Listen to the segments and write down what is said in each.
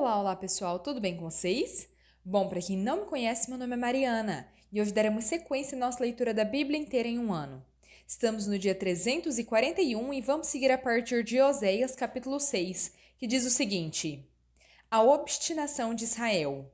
Olá pessoal, tudo bem com vocês? Bom, para quem não me conhece, meu nome é Mariana e hoje daremos sequência em nossa leitura da Bíblia inteira em um ano. Estamos no dia 341 e vamos seguir a partir de Oséias capítulo 6, que diz o seguinte: A obstinação de Israel.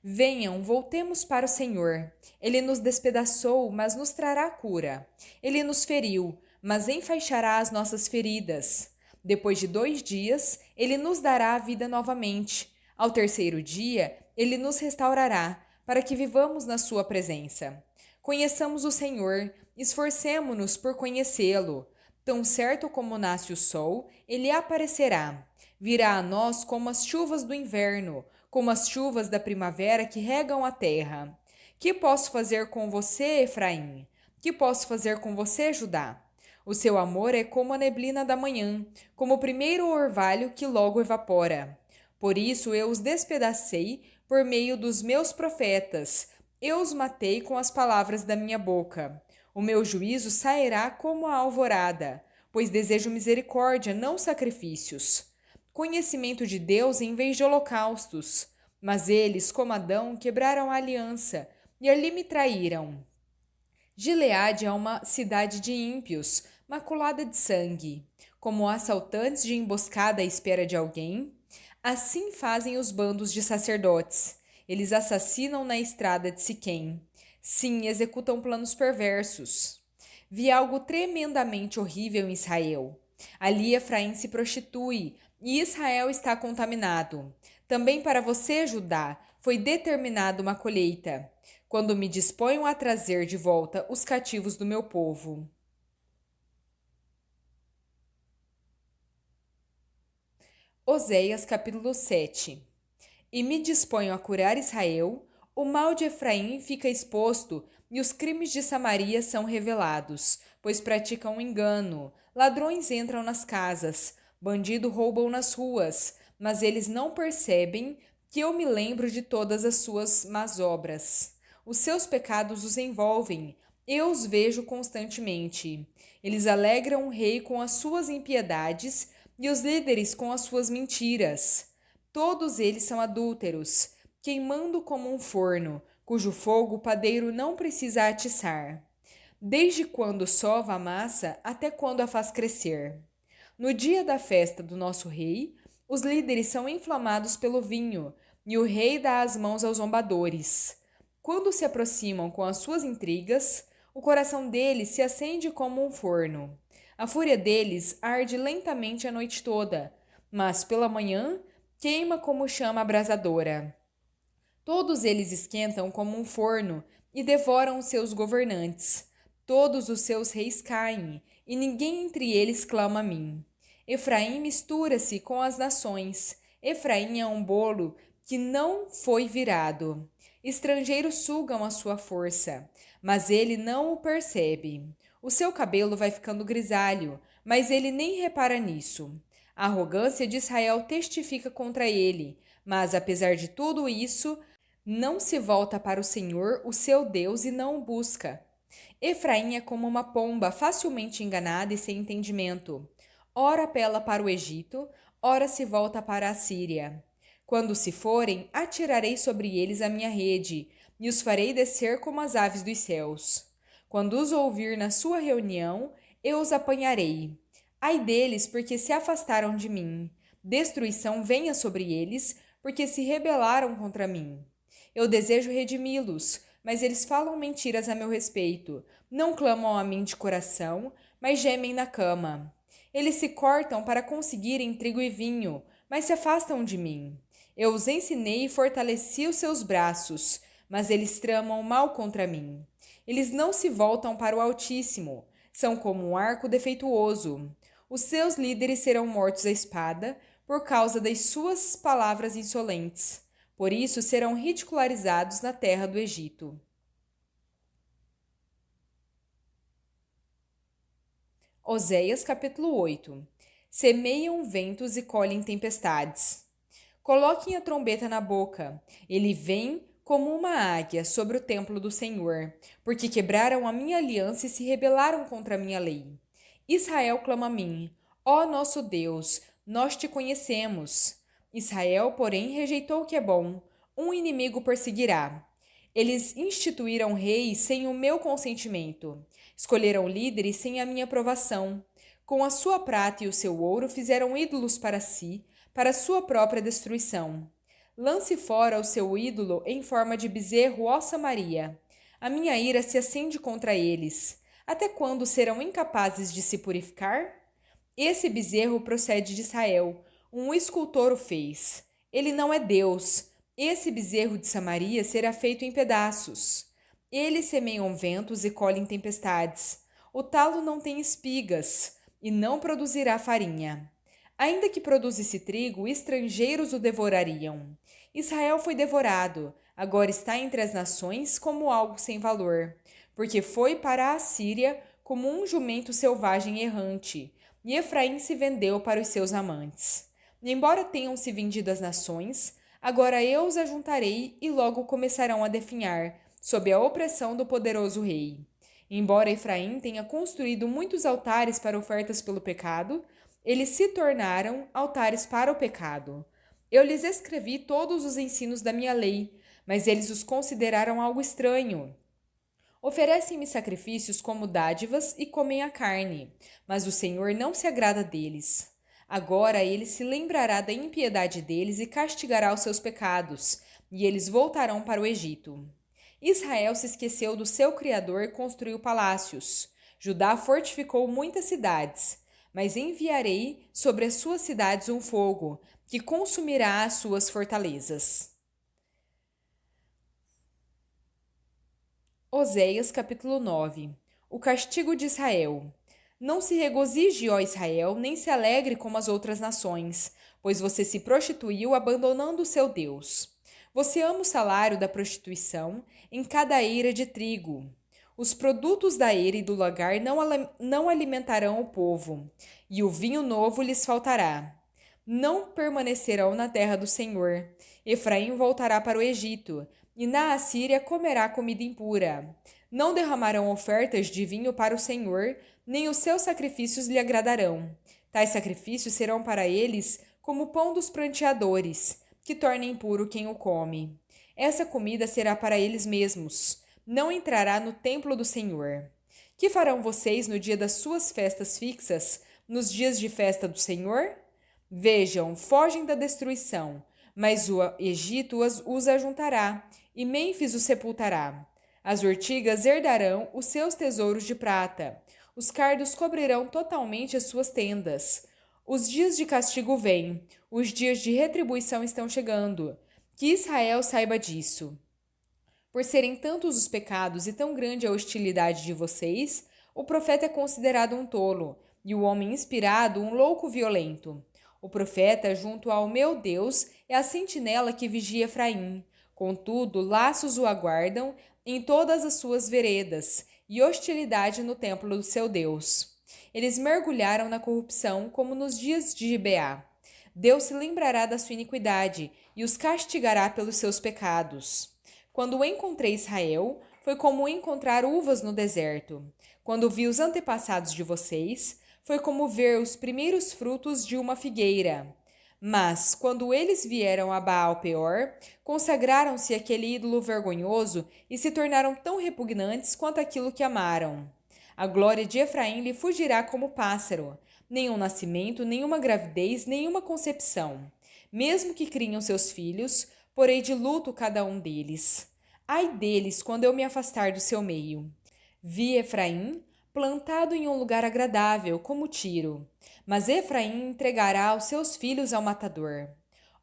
Venham, voltemos para o Senhor. Ele nos despedaçou, mas nos trará cura. Ele nos feriu, mas enfaixará as nossas feridas. Depois de 2 dias, ele nos dará a vida novamente. Ao terceiro dia, ele nos restaurará, para que vivamos na sua presença. Conheçamos o Senhor, esforcemo-nos por conhecê-lo. Tão certo como nasce o sol, ele aparecerá. Virá a nós como as chuvas do inverno, como as chuvas da primavera que regam a terra. Que posso fazer com você, Efraim? Que posso fazer com você, Judá? O seu amor é como a neblina da manhã, como o primeiro orvalho que logo evapora. Por isso eu os despedacei por meio dos meus profetas. Eu os matei com as palavras da minha boca. O meu juízo sairá como a alvorada, pois desejo misericórdia, não sacrifícios. Conhecimento de Deus em vez de holocaustos. Mas eles, como Adão, quebraram a aliança e ali me traíram. Gileade é uma cidade de ímpios, maculada de sangue. Como assaltantes de emboscada à espera de alguém, assim fazem os bandos de sacerdotes. Eles assassinam na estrada de Siquém. Sim, executam planos perversos. Vi algo tremendamente horrível em Israel. Ali Efraim se prostitui e Israel está contaminado. Também para você, Judá, foi determinada uma colheita, quando me disponho a trazer de volta os cativos do meu povo. Oséias capítulo 7. E me disponho a curar Israel, o mal de Efraim fica exposto e os crimes de Samaria são revelados, pois praticam engano. Ladrões entram nas casas, bandido roubam nas ruas, mas eles não percebem que eu me lembro de todas as suas más obras. Os seus pecados os envolvem, eu os vejo constantemente. Eles alegram o rei com as suas impiedades e os líderes com as suas mentiras. Todos eles são adúlteros, queimando como um forno, cujo fogo o padeiro não precisa atiçar. Desde quando sova a massa até quando a faz crescer. No dia da festa do nosso rei, os líderes são inflamados pelo vinho, e o rei dá as mãos aos zombadores. Quando se aproximam com as suas intrigas, o coração deles se acende como um forno. A fúria deles arde lentamente a noite toda, mas pela manhã queima como chama abrasadora. Todos eles esquentam como um forno e devoram os seus governantes. Todos os seus reis caem, e ninguém entre eles clama a mim. Efraim mistura-se com as nações. Efraim é um bolo que não foi virado. Estrangeiros sugam a sua força, mas ele não o percebe. O seu cabelo vai ficando grisalho, mas ele nem repara nisso. A arrogância de Israel testifica contra ele, mas apesar de tudo isso, não se volta para o Senhor, o seu Deus, e não o busca. Efraim é como uma pomba facilmente enganada e sem entendimento. Ora apela para o Egito, ora se volta para a Síria. Quando se forem, atirarei sobre eles a minha rede, e os farei descer como as aves dos céus. Quando os ouvir na sua reunião, eu os apanharei. Ai deles, porque se afastaram de mim. Destruição venha sobre eles, porque se rebelaram contra mim. Eu desejo redimi-los, mas eles falam mentiras a meu respeito. Não clamam a mim de coração, mas gemem na cama. Eles se cortam para conseguirem trigo e vinho, mas se afastam de mim. Eu os ensinei e fortaleci os seus braços, mas eles tramam mal contra mim. Eles não se voltam para o Altíssimo, são como um arco defeituoso. Os seus líderes serão mortos à espada por causa das suas palavras insolentes. Por isso serão ridicularizados na terra do Egito. Oséias capítulo 8. Semeiam ventos e colhem tempestades. Coloquem a trombeta na boca. Ele vem como uma águia sobre o templo do Senhor, porque quebraram a minha aliança e se rebelaram contra a minha lei. Israel clama a mim: Ó nosso Deus, nós te conhecemos. Israel, porém, rejeitou o que é bom. Um inimigo perseguirá. Eles instituíram reis sem o meu consentimento. Escolheram líderes sem a minha aprovação. Com a sua prata e o seu ouro fizeram ídolos para si, para sua própria destruição. Lance fora o seu ídolo em forma de bezerro, ó Samaria. A minha ira se acende contra eles. Até quando serão incapazes de se purificar? Esse bezerro procede de Israel. Um escultor o fez. Ele não é Deus. Esse bezerro de Samaria será feito em pedaços. Eles semeiam ventos e colhem tempestades. O talo não tem espigas e não produzirá farinha. Ainda que produzisse trigo, estrangeiros o devorariam. Israel foi devorado, agora está entre as nações como algo sem valor, porque foi para a Assíria como um jumento selvagem errante, e Efraim se vendeu para os seus amantes. Embora tenham se vendido as nações, agora eu os ajuntarei e logo começarão a definhar, sob a opressão do poderoso rei. Embora Efraim tenha construído muitos altares para ofertas pelo pecado, eles se tornaram altares para o pecado. Eu lhes escrevi todos os ensinos da minha lei, mas eles os consideraram algo estranho. Oferecem-me sacrifícios como dádivas e comem a carne, mas o Senhor não se agrada deles. Agora ele se lembrará da impiedade deles e castigará os seus pecados, e eles voltarão para o Egito. Israel se esqueceu do seu Criador e construiu palácios. Judá fortificou muitas cidades, mas enviarei sobre as suas cidades um fogo, que consumirá as suas fortalezas. Oséias capítulo 9. O castigo de Israel. Não se regozije, ó Israel, nem se alegre como as outras nações, pois você se prostituiu abandonando o seu Deus. Você ama o salário da prostituição em cada eira de trigo. Os produtos da eira e do lagar não alimentarão o povo, e o vinho novo lhes faltará. Não permanecerão na terra do Senhor. Efraim voltará para o Egito, e na Assíria comerá comida impura. Não derramarão ofertas de vinho para o Senhor, nem os seus sacrifícios lhe agradarão. Tais sacrifícios serão para eles como o pão dos pranteadores, que torna impuro quem o come. Essa comida será para eles mesmos, não entrará no templo do Senhor. Que farão vocês no dia das suas festas fixas, nos dias de festa do Senhor? Vejam, fogem da destruição, mas o Egito os ajuntará, e Mênfis os sepultará. As urtigas herdarão os seus tesouros de prata, os cardos cobrirão totalmente as suas tendas. Os dias de castigo vêm, os dias de retribuição estão chegando. Que Israel saiba disso. Por serem tantos os pecados e tão grande a hostilidade de vocês, o profeta é considerado um tolo, e o homem inspirado um louco violento. O profeta, junto ao meu Deus, é a sentinela que vigia Efraim. Contudo, laços o aguardam em todas as suas veredas, e hostilidade no templo do seu Deus. Eles mergulharam na corrupção como nos dias de Gibeá. Deus se lembrará da sua iniquidade e os castigará pelos seus pecados. Quando encontrei Israel, foi como encontrar uvas no deserto. Quando vi os antepassados de vocês, foi como ver os primeiros frutos de uma figueira. Mas, quando eles vieram a Baal-Peor, consagraram-se àquele ídolo vergonhoso e se tornaram tão repugnantes quanto aquilo que amaram. A glória de Efraim lhe fugirá como pássaro. Nenhum nascimento, nenhuma gravidez, nenhuma concepção. Mesmo que criem seus filhos, porei de luto cada um deles. Ai deles, quando eu me afastar do seu meio. Vi Efraim plantado em um lugar agradável, como Tiro. Mas Efraim entregará os seus filhos ao matador.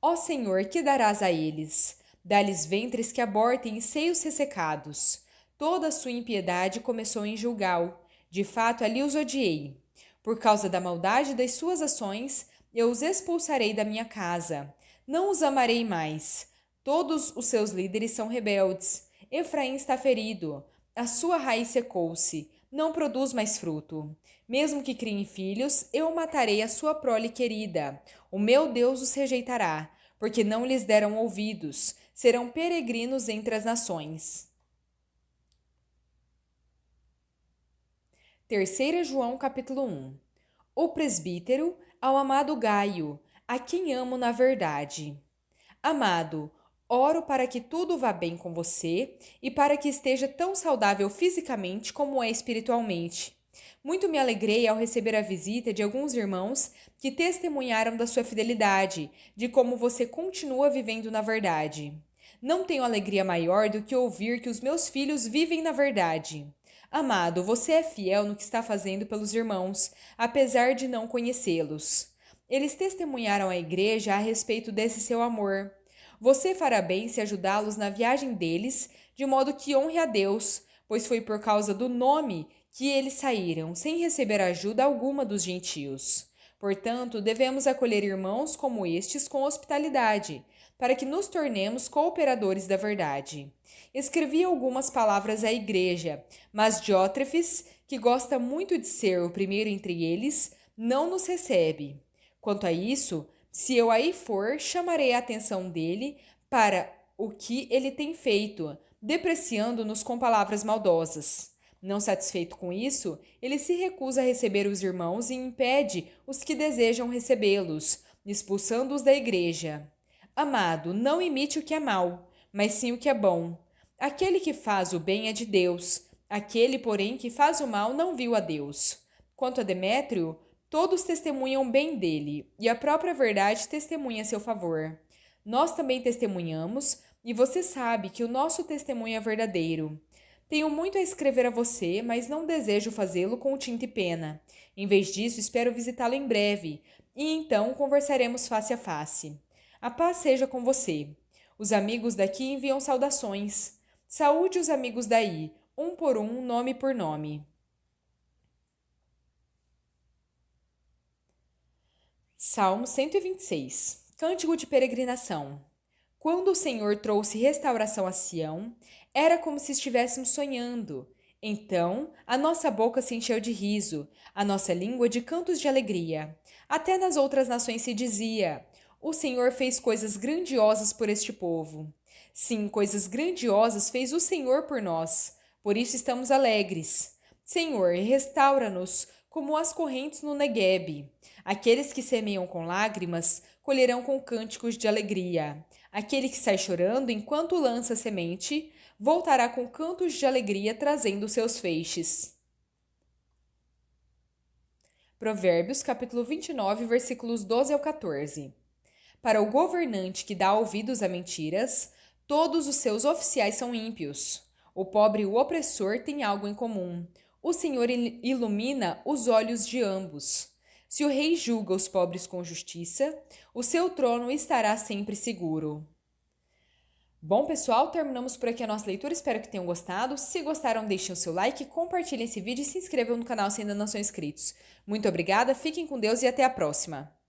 Ó Senhor, que darás a eles? Dá-lhes ventres que abortem e seios ressecados. Toda a sua impiedade começou em Gilgal. De fato, ali os odiei. Por causa da maldade das suas ações, eu os expulsarei da minha casa. Não os amarei mais. Todos os seus líderes são rebeldes. Efraim está ferido. A sua raiz secou-se. Não produz mais fruto. Mesmo que criem filhos, eu matarei a sua prole querida. O meu Deus os rejeitará, porque não lhes deram ouvidos. Serão peregrinos entre as nações. 3 João capítulo 1. O presbítero ao amado Gaio, a quem amo na verdade. Amado, oro para que tudo vá bem com você e para que esteja tão saudável fisicamente como é espiritualmente. Muito me alegrei ao receber a visita de alguns irmãos que testemunharam da sua fidelidade, de como você continua vivendo na verdade. Não tenho alegria maior do que ouvir que os meus filhos vivem na verdade. Amado, você é fiel no que está fazendo pelos irmãos, apesar de não conhecê-los. Eles testemunharam à igreja a respeito desse seu amor. Você fará bem se ajudá-los na viagem deles, de modo que honre a Deus, pois foi por causa do nome que eles saíram, sem receber ajuda alguma dos gentios. Portanto, devemos acolher irmãos como estes com hospitalidade, para que nos tornemos cooperadores da verdade. Escrevi algumas palavras à igreja, mas Diótrefes, que gosta muito de ser o primeiro entre eles, não nos recebe. Quanto a isso, se eu aí for, chamarei a atenção dele para o que ele tem feito, depreciando-nos com palavras maldosas. Não satisfeito com isso, ele se recusa a receber os irmãos e impede os que desejam recebê-los, expulsando-os da igreja. Amado, não imite o que é mal, mas sim o que é bom. Aquele que faz o bem é de Deus, aquele, porém, que faz o mal não viu a Deus. Quanto a Demétrio, todos testemunham bem dele, e a própria verdade testemunha a seu favor. Nós também testemunhamos, e você sabe que o nosso testemunho é verdadeiro. Tenho muito a escrever a você, mas não desejo fazê-lo com tinta e pena. Em vez disso, espero visitá-lo em breve, e então conversaremos face a face. A paz seja com você. Os amigos daqui enviam saudações. Saúde os amigos daí, um por um, nome por nome. Salmo 126. Cântico de peregrinação. Quando o Senhor trouxe restauração a Sião, era como se estivéssemos sonhando. Então, a nossa boca se encheu de riso, a nossa língua de cantos de alegria. Até nas outras nações se dizia: o Senhor fez coisas grandiosas por este povo. Sim, coisas grandiosas fez o Senhor por nós. Por isso estamos alegres. Senhor, restaura-nos como as correntes no Neguebe. Aqueles que semeiam com lágrimas colherão com cânticos de alegria. Aquele que sai chorando enquanto lança semente voltará com cantos de alegria trazendo seus feixes. Provérbios, capítulo 29, versículos 12 ao 14. Para o governante que dá ouvidos a mentiras, todos os seus oficiais são ímpios. O pobre e o opressor têm algo em comum. O Senhor ilumina os olhos de ambos. Se o rei julga os pobres com justiça, o seu trono estará sempre seguro. Bom, pessoal, terminamos por aqui a nossa leitura. Espero que tenham gostado. Se gostaram, deixem o seu like, compartilhem esse vídeo e se inscrevam no canal se ainda não são inscritos. Muito obrigada, fiquem com Deus e até a próxima!